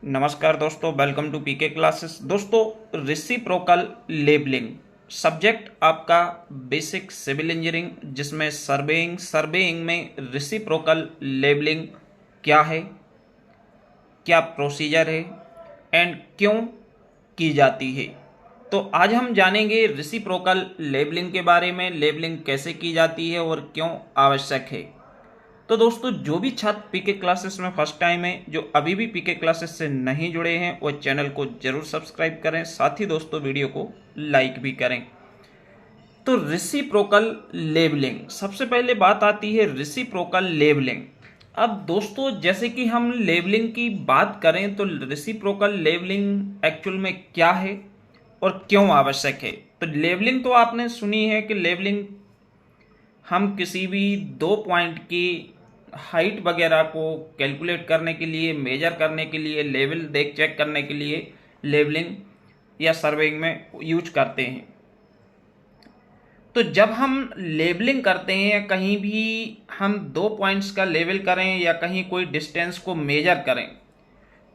नमस्कार दोस्तों, welcome to PK classes. दोस्तों, रेसिप्रोकल लेबलिंग सब्जेक्ट आपका बेसिक सिविल इंजीनियरिंग, जिसमें सर्वेइंग में रेसिप्रोकल लेबलिंग क्या है, क्या प्रोसीजर है एंड क्यों की जाती है। तो आज हम जानेंगे रेसिप्रोकल लेबलिंग के बारे में, लेबलिंग कैसे की जाती है और क्यों आवश्यक है। तो दोस्तों, जो भी छात्र पीके क्लासेस में फर्स्ट टाइम है, जो अभी भी पीके क्लासेस से नहीं जुड़े हैं, वो चैनल को जरूर सब्सक्राइब करें, साथ ही दोस्तों वीडियो को लाइक भी करें। तो रेसिप्रोकल लेबलिंग, सबसे पहले बात आती है रेसिप्रोकल लेबलिंग। अब दोस्तों, जैसे कि हम लेबलिंग की बात करें तो रेसिप्रोकल लेबलिंग एक्चुअल में क्या है और क्यों आवश्यक है। तो लेबलिंग तो आपने सुनी है कि लेबलिंग हम किसी भी दो पॉइंट की हाइट वगैरह को कैलकुलेट करने के लिए, मेजर करने के लिए, लेवल चेक करने के लिए लेवलिंग या सर्वेइंग में यूज करते हैं। तो जब हम लेबलिंग करते हैं या कहीं भी हम दो पॉइंट्स का लेवल करें या कहीं कोई डिस्टेंस को मेजर करें,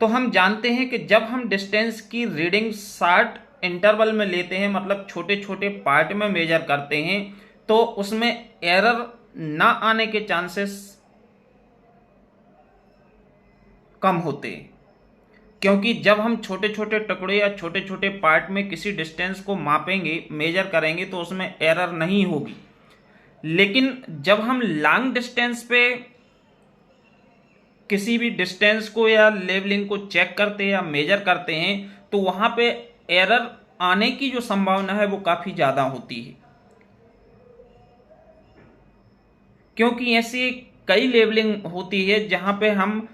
तो हम जानते हैं कि जब हम डिस्टेंस की रीडिंग शॉर्ट इंटरवल में लेते हैं, मतलब छोटे छोटे पार्ट में मेजर करते हैं, तो उसमें एरर ना आने के चांसेस कम होते हैं। क्योंकि जब हम छोटे छोटे टुकड़े या छोटे छोटे पार्ट में किसी डिस्टेंस को मापेंगे, मेजर करेंगे, तो उसमें एरर नहीं होगी। लेकिन जब हम लॉन्ग डिस्टेंस पे किसी भी डिस्टेंस को या लेवलिंग को चेक करते हैं या मेजर करते हैं, तो वहां पे एरर आने की जो संभावना है वो काफी ज्यादा होती है। क्योंकि ऐसी कई लेवलिंग होती है जहां पे हम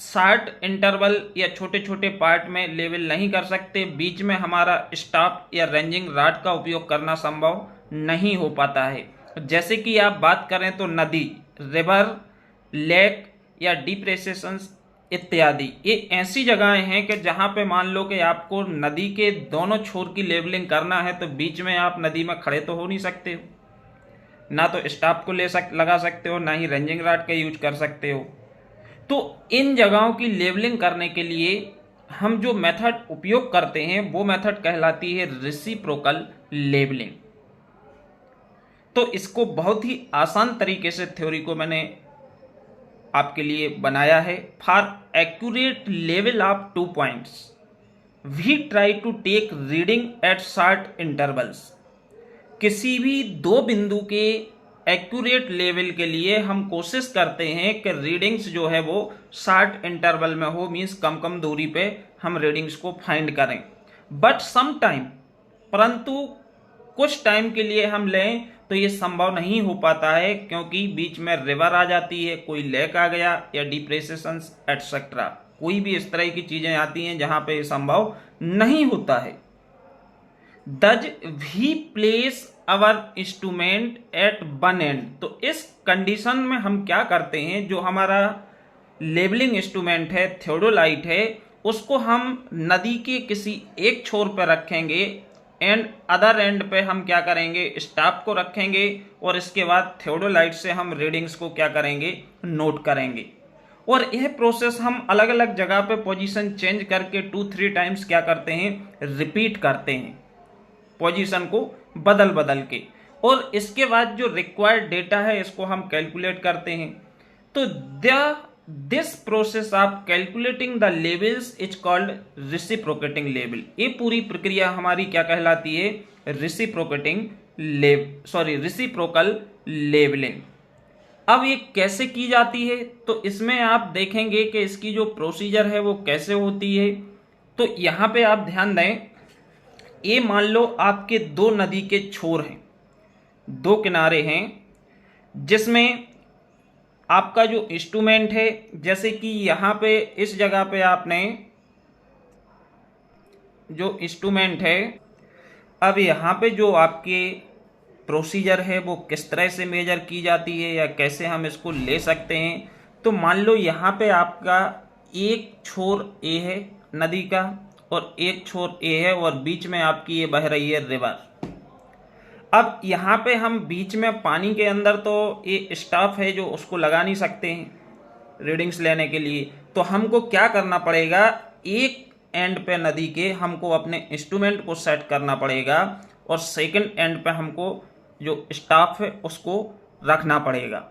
शॉर्ट इंटरवल या छोटे छोटे पार्ट में लेवल नहीं कर सकते, बीच में हमारा स्टॉप या रेंजिंग रॉड का उपयोग करना संभव नहीं हो पाता है। जैसे कि आप बात करें तो नदी, रिवर, लेक या डिप्रेसेशंस इत्यादि, ये ऐसी जगहें हैं कि जहां पे मान लो कि आपको नदी के दोनों छोर की लेवलिंग करना है, तो बीच में आप नदी में खड़े तो हो नहीं सकते हो, ना तो स्टॉप को लगा सकते हो, ना ही रेंजिंग रॉड का यूज कर सकते हो। तो इन जगहों की लेबलिंग करने के लिए हम जो मेथड उपयोग करते हैं वो मेथड कहलाती है रेसिप्रोकल लेबलिंग। तो इसको बहुत ही आसान तरीके से थ्योरी को मैंने आपके लिए बनाया है। For accurate level of 2 points we try to take reading at short intervals. किसी भी दो बिंदु के एक्यूरेट लेवल के लिए हम कोशिश करते हैं कि रीडिंग्स जो है वो शॉर्ट इंटरवल में हो, मींस कम कम दूरी पे हम रीडिंग्स को फाइंड करें। बट सम टाइम, परंतु कुछ टाइम के लिए हम लें तो ये संभव नहीं हो पाता है, क्योंकि बीच में रिवर आ जाती है, कोई लेक आ गया या डिप्रेसेशंस एटसेट्रा, कोई भी इस तरह की चीजें आती हैं जहां पे ये संभव नहीं होता है। Does we place our instrument at one end? तो इस कंडीशन में हम क्या करते हैं, जो हमारा लेबलिंग इंस्ट्रूमेंट है, थियोडोलाइट है, उसको हम नदी के किसी एक छोर पर रखेंगे एंड अदर एंड पे हम क्या करेंगे, स्टॉप को रखेंगे, और इसके बाद थियोडोलाइट से हम रीडिंग्स को क्या करेंगे, नोट करेंगे। और यह प्रोसेस हम अलग अलग जगह पे पोजीशन चेंज करके 2-3 टाइम्स क्या करते हैं, रिपीट करते हैं, पोजीशन को बदल बदल के। और इसके बाद जो रिक्वायर्ड डेटा है इसको हम कैलकुलेट करते हैं। तो this process of calculating the levels is called reciprocating level. ये पूरी प्रक्रिया हमारी क्या कहलाती है, रेसिप्रोकल लेवलिंग। अब ये कैसे की जाती है, तो इसमें आप देखेंगे कि इसकी जो प्रोसीजर है वो कैसे होती है। तो यहां पे आप ध्यान दें, ये मान लो आपके दो नदी के छोर हैं, दो किनारे हैं, जिसमें आपका जो इंस्ट्रूमेंट है, जैसे कि यहां पे इस जगह पे आपने जो इंस्ट्रूमेंट है, अब यहां पे जो आपके प्रोसीजर है वो किस तरह से मेजर की जाती है या कैसे हम इसको ले सकते हैं। तो मान लो यहां पे आपका एक छोर ए है नदी का और एक छोर ए है, और बीच में आपकी ये बह रही है रिवर। अब यहाँ पे हम बीच में पानी के अंदर तो ये स्टाफ है जो उसको लगा नहीं सकते हैं रीडिंग्स लेने के लिए, तो हमको क्या करना पड़ेगा, एक एंड पे नदी के हमको अपने इंस्ट्रूमेंट को सेट करना पड़ेगा और सेकंड एंड पे हमको जो स्टाफ है उसको रखना पड़ेगा।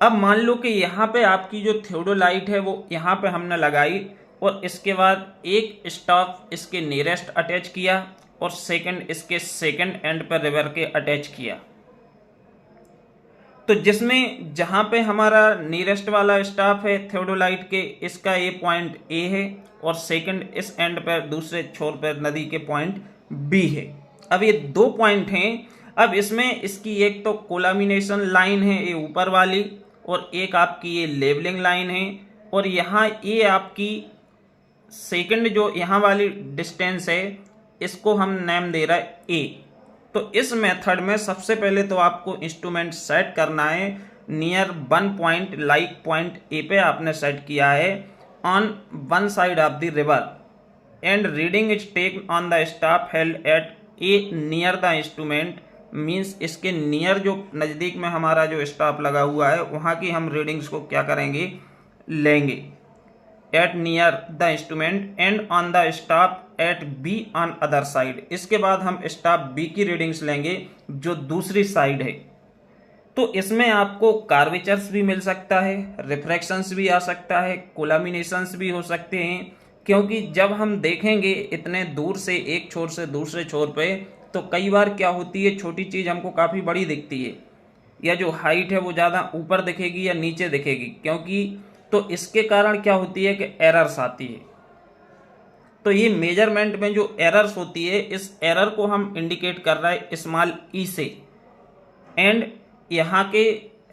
अब मान लो कि यहाँ पे आपकी जो थियोडोलाइट है वो यहाँ पे हमने लगाई और इसके बाद एक स्टाफ इसके नियरेस्ट अटैच किया और सेकंड इसके सेकंड एंड पर रिवर के अटैच किया। तो जिसमें जहाँ पे हमारा नियरेस्ट वाला स्टाफ है थियोडोलाइट के, इसका ये पॉइंट ए है और सेकंड इस एंड पर दूसरे छोर पर नदी के पॉइंट बी है। अब ये दो पॉइंट हैं। अब इसमें इसकी एक तो कोलामिनेशन लाइन है ये ऊपर वाली और एक आपकी ये लेवलिंग लाइन है और यहाँ ये आपकी सेकंड जो यहाँ वाली डिस्टेंस है इसको हम नेम दे रहा है ए। तो इस मेथड में सबसे पहले तो आपको इंस्ट्रूमेंट सेट करना है near one point, like point A पे आपने सेट किया है on one side of the river and reading is taken on the staff held at A near the instrument. Means इसके नियर जो नज़दीक में हमारा जो स्टाफ लगा हुआ है वहाँ की हम रीडिंग्स को क्या करेंगे, लेंगे at near the instrument and on the staff at B on other side. इसके बाद हम स्टाफ बी की रीडिंग्स लेंगे जो दूसरी साइड है। तो इसमें आपको कार्वेचर्स भी मिल सकता है, रिफ्रैक्शंस भी आ सकता है, कोलामिनेशंस भी हो सकते हैं, क्योंकि जब हम देखेंगे इतने दूर से एक छोर से दूसरे छोर पे तो कई बार क्या होती है छोटी चीज़ हमको काफ़ी बड़ी दिखती है या जो हाइट है वो ज़्यादा ऊपर दिखेगी या नीचे दिखेगी, क्योंकि तो इसके कारण क्या होती है कि एरर्स आती है। तो ये मेजरमेंट में जो एरर्स होती है इस एरर को हम इंडिकेट कर रहा है स्मॉल ई से एंड यहाँ के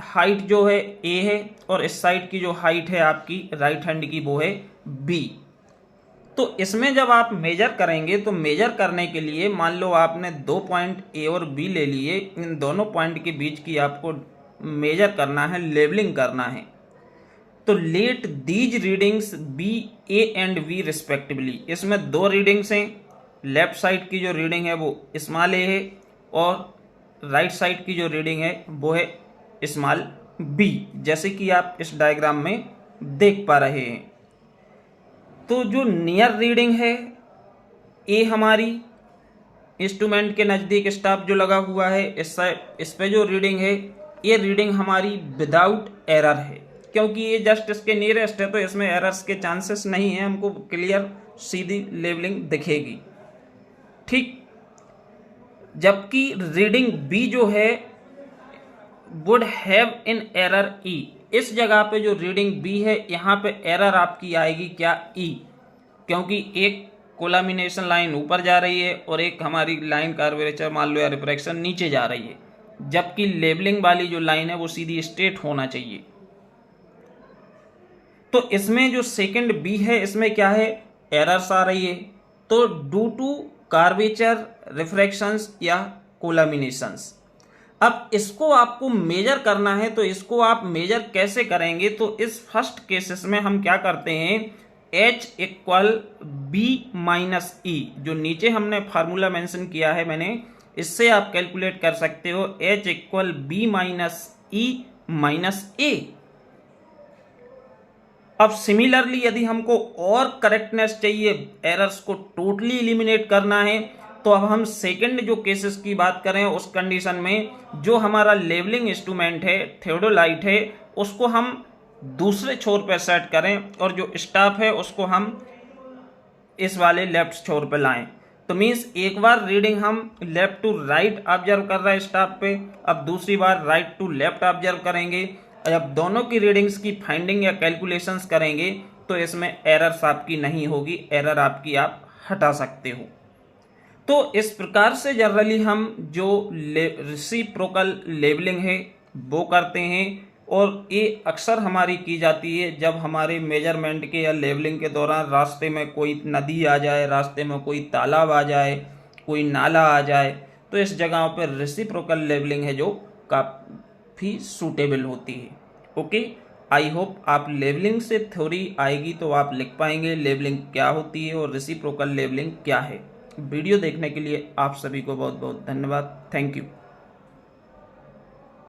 हाइट जो है ए है और इस साइड की जो हाइट है आपकी राइट हैंड की वो है बी। तो इसमें जब आप मेजर करेंगे तो मेजर करने के लिए मान लो आपने दो पॉइंट ए और बी ले लिए, इन दोनों पॉइंट के बीच की आपको मेजर करना है, लेवलिंग करना है। तो let these readings be A and B respectively. इसमें दो रीडिंग्स हैं, लेफ्ट साइड की जो रीडिंग है वो स्मॉल ए है और राइट साइड की जो रीडिंग है वो है स्मॉल बी, जैसे कि आप इस डायग्राम में देख पा रहे हैं। तो जो नियर रीडिंग है ए हमारी इंस्ट्रूमेंट के नज़दीक स्टाफ जो लगा हुआ है इस पे जो रीडिंग है ये रीडिंग हमारी विदाउट एरर है, क्योंकि ये जस्ट इसके नियरेस्ट है तो इसमें एरर्स के चांसेस नहीं है, हमको क्लियर सीधी लेवलिंग दिखेगी। ठीक, जबकि रीडिंग बी जो है वुड हैव इन एरर ई। इस जगह पे जो रीडिंग बी है यहाँ पे एरर आपकी आएगी क्या, ई, क्योंकि एक कोलामिनेशन लाइन ऊपर जा रही है और एक हमारी लाइन कार्वेचर मान लो या रिफ्रैक्शन नीचे जा रही है, जबकि लेवलिंग वाली जो लाइन है वो सीधी स्ट्रेट होना चाहिए। तो इसमें जो सेकंड बी है इसमें क्या है, एरर्स आ रही है। तो ड्यू टू कार्वेचर, रिफ्रैक्शंस या कोलामिनेशंस। अब इसको आपको मेजर करना है, तो इसको आप मेजर कैसे करेंगे, तो इस फर्स्ट केसेस में हम क्या करते हैं, H इक्वल बी माइनस ई, जो नीचे हमने फार्मूला मेंशन किया है मैंने, इससे आप कैलकुलेट कर सकते हो H equal B minus E minus ए। अब सिमिलरली यदि हमको और करेक्टनेस चाहिए, एरर्स को टोटली एलिमिनेट करना है, तो अब हम सेकंड जो केसेस की बात करें उस कंडीशन में जो हमारा लेवलिंग इंस्ट्रूमेंट है, थियोडोलाइट है, उसको हम दूसरे छोर पर सेट करें और जो स्टाफ है उसको हम इस वाले लेफ्ट छोर पर लाएं। तो मीन्स एक बार रीडिंग हम लेफ्ट टू राइट ऑब्जर्व कर रहे हैं स्टाफ पे, अब दूसरी बार राइट टू लेफ्ट ऑब्जर्व करेंगे। जब दोनों की रीडिंग्स की फाइंडिंग या कैलकुलेशंस करेंगे तो इसमें एरर्स आपकी नहीं होगी, एरर आपकी आप हटा सकते हो। तो इस प्रकार से जनरली हम जो रेसिप्रोकल लेवलिंग है वो करते हैं और ये अक्सर हमारी की जाती है जब हमारे मेजरमेंट के या लेवलिंग के दौरान रास्ते में कोई नदी आ जाए, रास्ते में कोई तालाब आ जाए, कोई नाला आ जाए, तो इस जगहों पर रेसिप्रोकल लेवलिंग है जो काफ़ी सूटेबल होती है। ओके, आई होप आप लेवलिंग से थ्योरी आएगी तो आप लिख पाएंगे लेवलिंग क्या होती है और रेसिप्रोकल लेवलिंग क्या है। वीडियो देखने के लिए आप सभी को बहुत बहुत धन्यवाद। Thank you.